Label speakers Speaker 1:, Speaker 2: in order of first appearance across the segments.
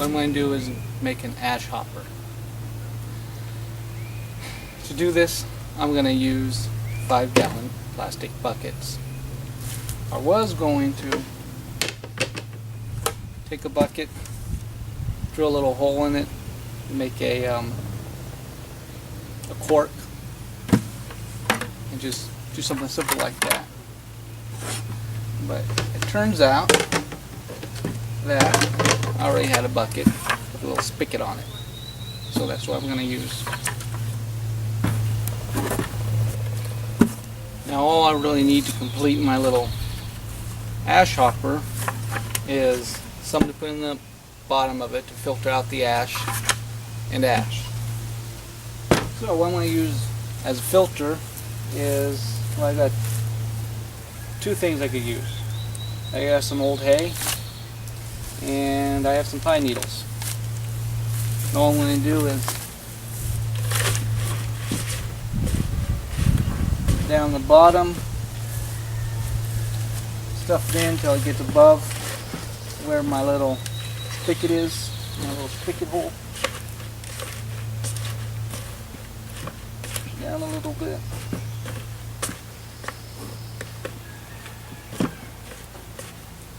Speaker 1: what I'm going to do is make an ash hopper. To do this, I'm going to use 5-gallon plastic buckets. I was going to take a bucket, drill a little hole in it, and make a cork, and just do something simple like that. But it turns out that I already had a bucket with a little spigot on it, so that's what I'm going to use. Now all I really need to complete my little ash hopper is something to put in the bottom of it to filter out the ash and ash. So what I'm going to use as a filter is, well, I got two things I could use. I have some old hay and I have some pine needles. And all I'm going to do is down the bottom, stuff it in until it gets above where my little spigot is, my little spigot hole. Down a little bit.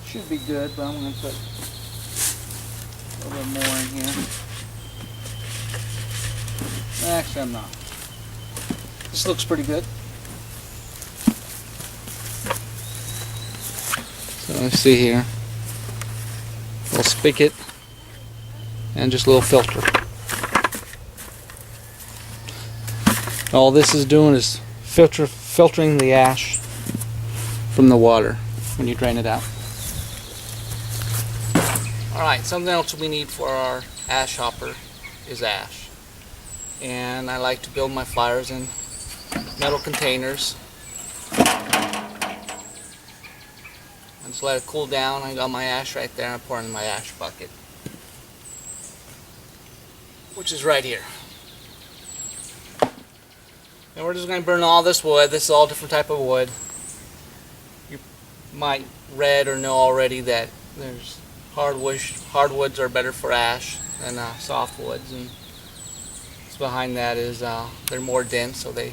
Speaker 1: Should be good, but I'm going to put a little bit more in here. Actually, I'm not. This looks pretty good. So let's see here. A little spigot and just a little filter. All this is doing is filtering the ash from the water when you drain it out. Alright, something else we need for our ash hopper is ash. And I like to build my fires in metal containers. And just let it cool down. I got my ash right there, and I pour it in my ash bucket, which is right here. And we're just going to burn all this wood. This is all different type of wood. You might read or know already that there's hardwoods are better for ash than softwoods, and what's behind that is they're more dense, so they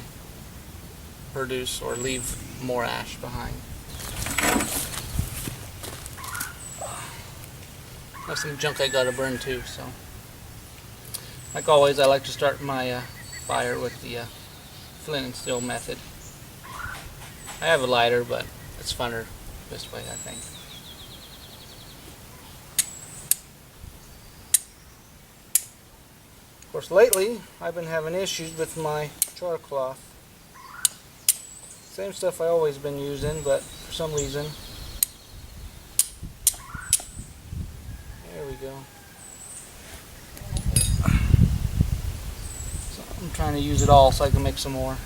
Speaker 1: produce or leave more ash behind. That's some junk I gotta burn too. So, like always, I like to start my fire with the flint and steel method. I have a lighter, but it's funner this way, I think. Of course, lately I've been having issues with my char cloth. Same stuff I always been using, but for some reason, there we go. So I'm trying to use it all so I can make some more.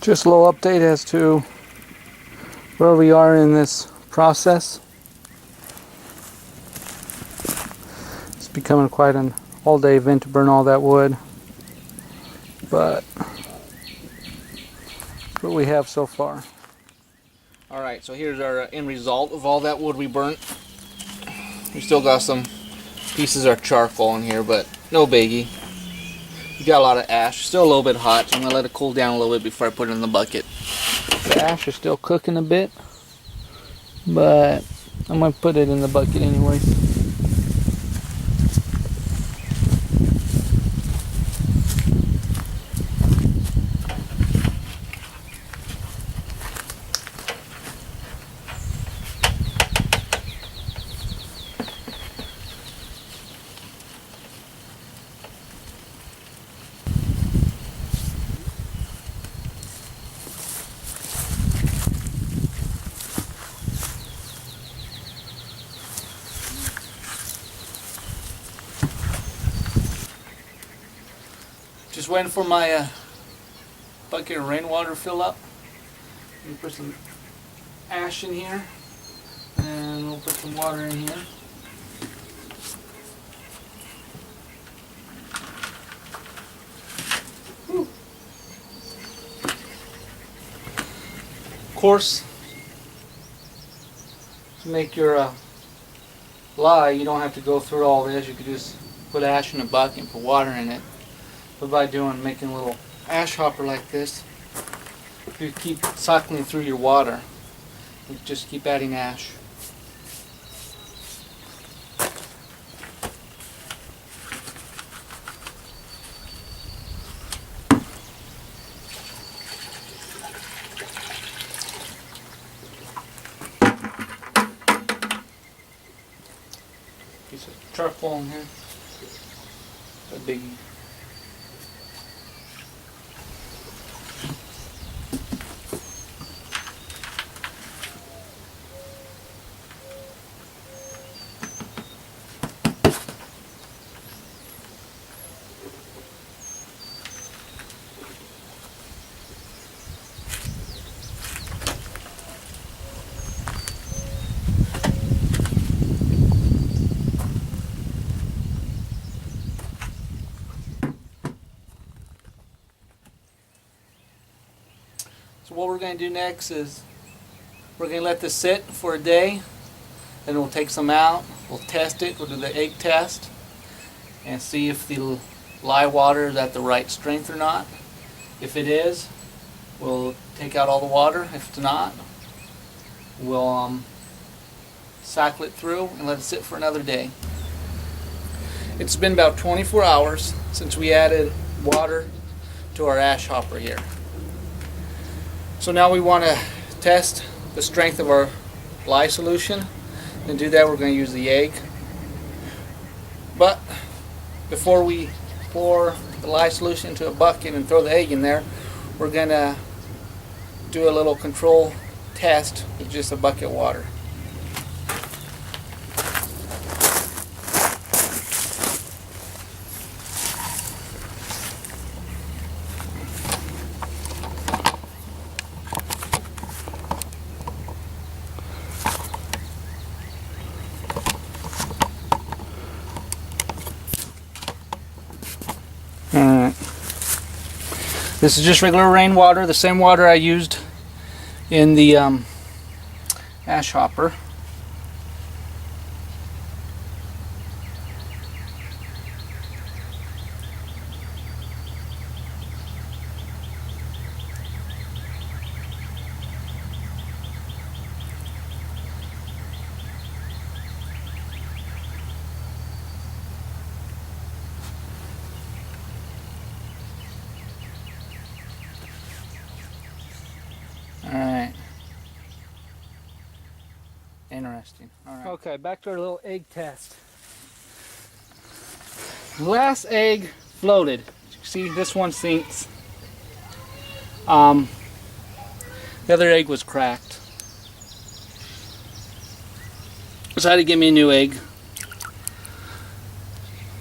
Speaker 1: Just a little update as to where we are in this process. It's becoming quite an all-day event to burn all that wood, but that's what we have so far. Alright, so here's our end result of all that wood we burnt. We still got some pieces of charcoal in here, but no biggie. We got a lot of ash, still a little bit hot, so I'm going to let it cool down a little bit before I put it in the bucket. The ash is still cooking a bit, but I'm going to put it in the bucket anyways. Just waiting for my bucket of rainwater to fill up. Let me put some ash in here, and we'll put some water in here. Whew. Of course, to make your lye, you don't have to go through all this. You could just put ash in a bucket and put water in it. But by making a little ash hopper like this, you keep cycling through your water. You just keep adding ash. Piece of charcoal in here. A biggie. So what we're going to do next is we're going to let this sit for a day, then we'll take some out, we'll test it, we'll do the egg test and see if the lye water is at the right strength or not. If it is, we'll take out all the water. If it's not, we'll cycle it through and let it sit for another day. It's been about 24 hours since we added water to our ash hopper here. So now we want to test the strength of our lye solution. To do that, we're going to use the egg. But before we pour the lye solution into a bucket and throw the egg in there, we're going to do a little control test with just a bucket of water. Alright. This is just regular rainwater, the same water I used in the ash hopper. Alright. Interesting. Alright. Okay, back to our little egg test. The last egg floated. See, this one sinks. The other egg was cracked. So I had to give me a new egg.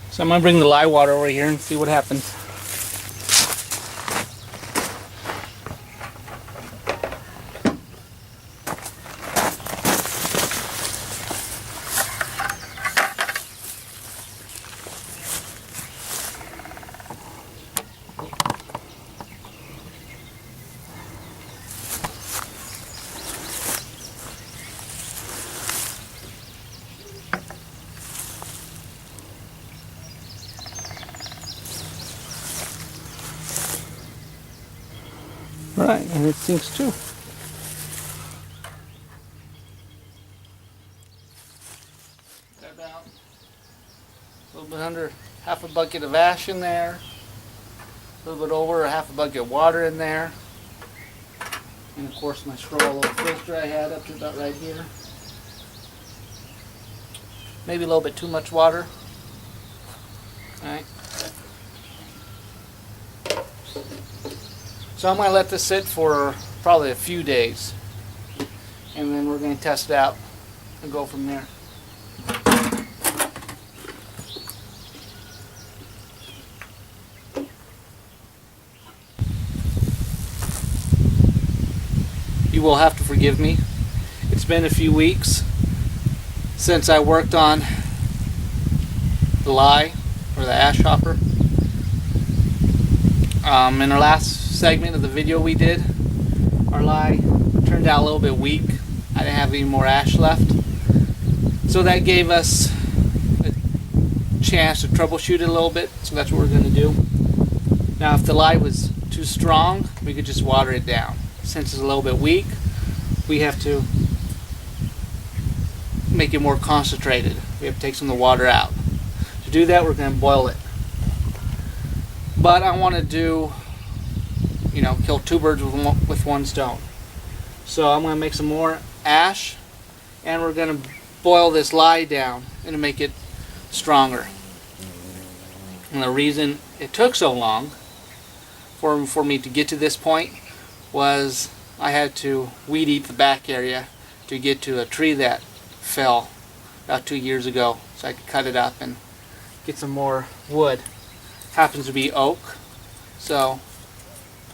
Speaker 1: So I'm going to bring the lye water over here and see what happens. Right, and it sinks too. Got about a little bit under half a bucket of ash in there. A little bit over half a bucket of water in there. And of course my straw little filter I had up to about right here. Maybe a little bit too much water. Alright. So I'm going to let this sit for probably a few days. And then we're going to test it out and go from there. You will have to forgive me. It's been a few weeks since I worked on the lye, or the ash hopper. In our last segment of the video we did, our lye turned out a little bit weak. I didn't have any more ash left. So that gave us a chance to troubleshoot it a little bit, so that's what we're going to do. Now if the lye was too strong, we could just water it down. Since it's a little bit weak, we have to make it more concentrated. We have to take some of the water out. To do that, we're going to boil it. But I want to do, kill two birds with one stone. So I'm going to make some more ash, and we're going to boil this lye down and to make it stronger. And the reason it took so long for me to get to this point was I had to weed eat the back area to get to a tree that fell about 2 years ago, so I could cut it up and get some more wood. Happens to be oak, so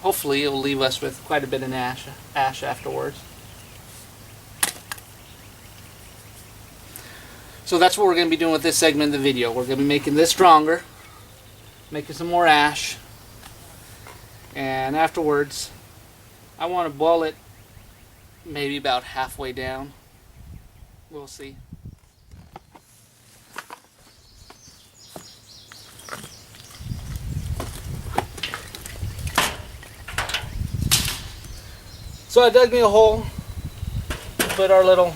Speaker 1: hopefully it will leave us with quite a bit of ash afterwards. So that's what we're going to be doing with this segment of the video. We're going to be making this stronger, making some more ash, and afterwards I want to boil it maybe about halfway down. We'll see. So I dug me a hole, put our little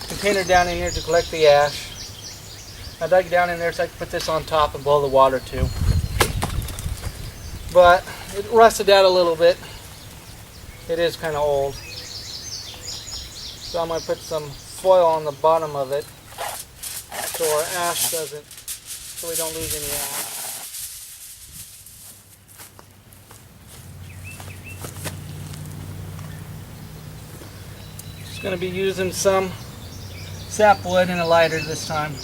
Speaker 1: container down in here to collect the ash. I dug down in there so I could put this on top and boil the water too. But it rusted out a little bit. It is kind of old. So I'm going to put some foil on the bottom of it so our ash so we don't lose any ash. Just going to be using some sapwood and a lighter this time.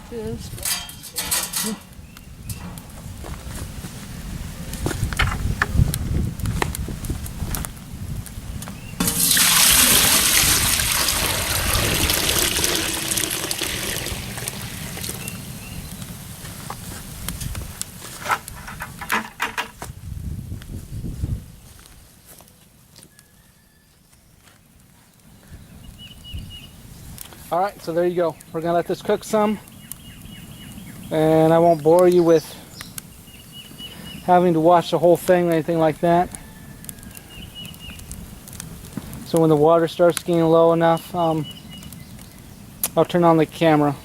Speaker 1: This. Alright, so there you go. We're going to let this cook some. And I won't bore you with having to watch the whole thing or anything like that. So when the water starts getting low enough, I'll turn on the camera.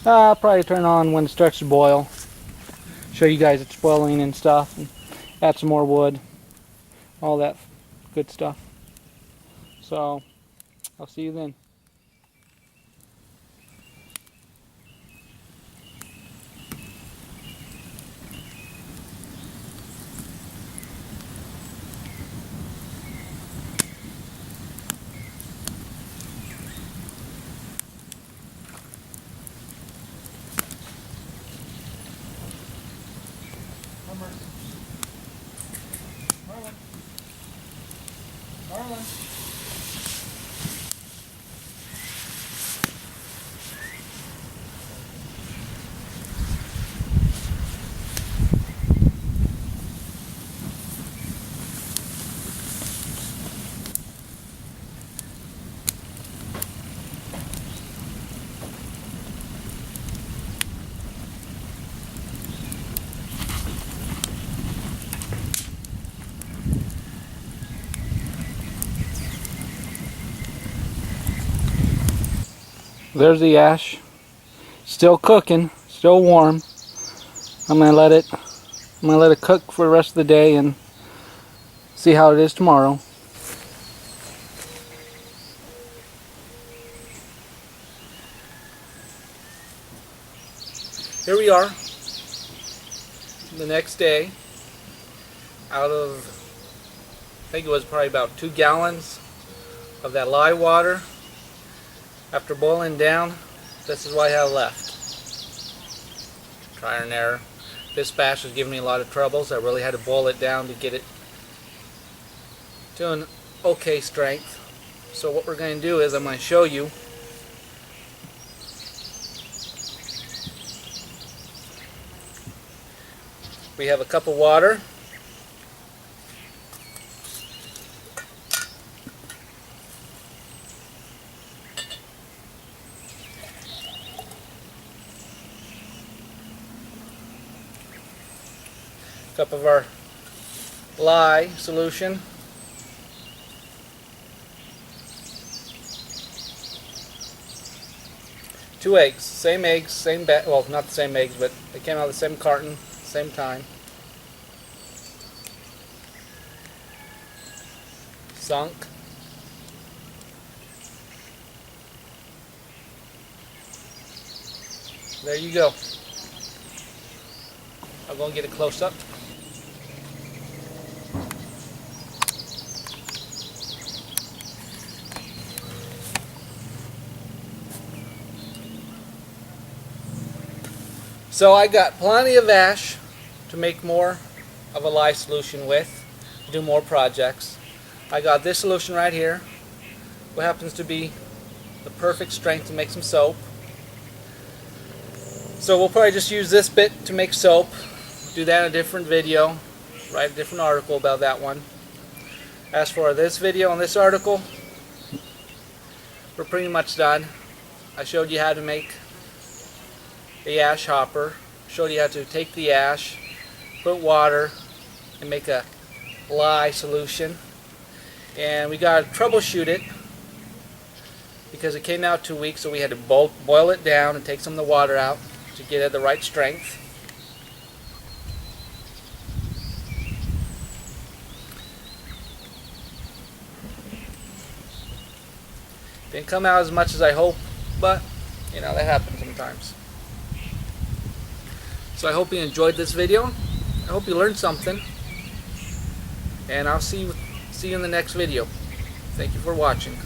Speaker 1: I'll probably turn on when it starts to boil. Show you guys it's boiling and stuff. And add some more wood. All that good stuff. So, I'll see you then. Marlon. Marlon. There's the ash. Still cooking, still warm. I'm gonna let it cook for the rest of the day and see how it is tomorrow. Here we are, the next day, out of, I think it was probably about 2 gallons of that lye water. After boiling down, this is what I have left. Trial and error. This batch was giving me a lot of troubles. I really had to boil it down to get it to an okay strength. So what we're going to do is I'm going to show you we have a cup of water. Cup of our lye solution. Two eggs, same batch, well, not the same eggs, but they came out of the same carton, same time. Sunk. There you go. I'm going to get a close up. So I got plenty of ash to make more of a lye solution with, to do more projects. I got this solution right here, what happens to be the perfect strength to make some soap. So we'll probably just use this bit to make soap, do that in a different video, write a different article about that one. As for this video and this article, we're pretty much done. I showed you how to make the ash hopper, showed you how to take the ash, put water, and make a lye solution. And we got to troubleshoot it because it came out too weak, so we had to boil it down and take some of the water out to get it the right strength. Didn't come out as much as I hoped, but you know, that happens sometimes. So I hope you enjoyed this video. I hope you learned something. And I'll see you in the next video. Thank you for watching.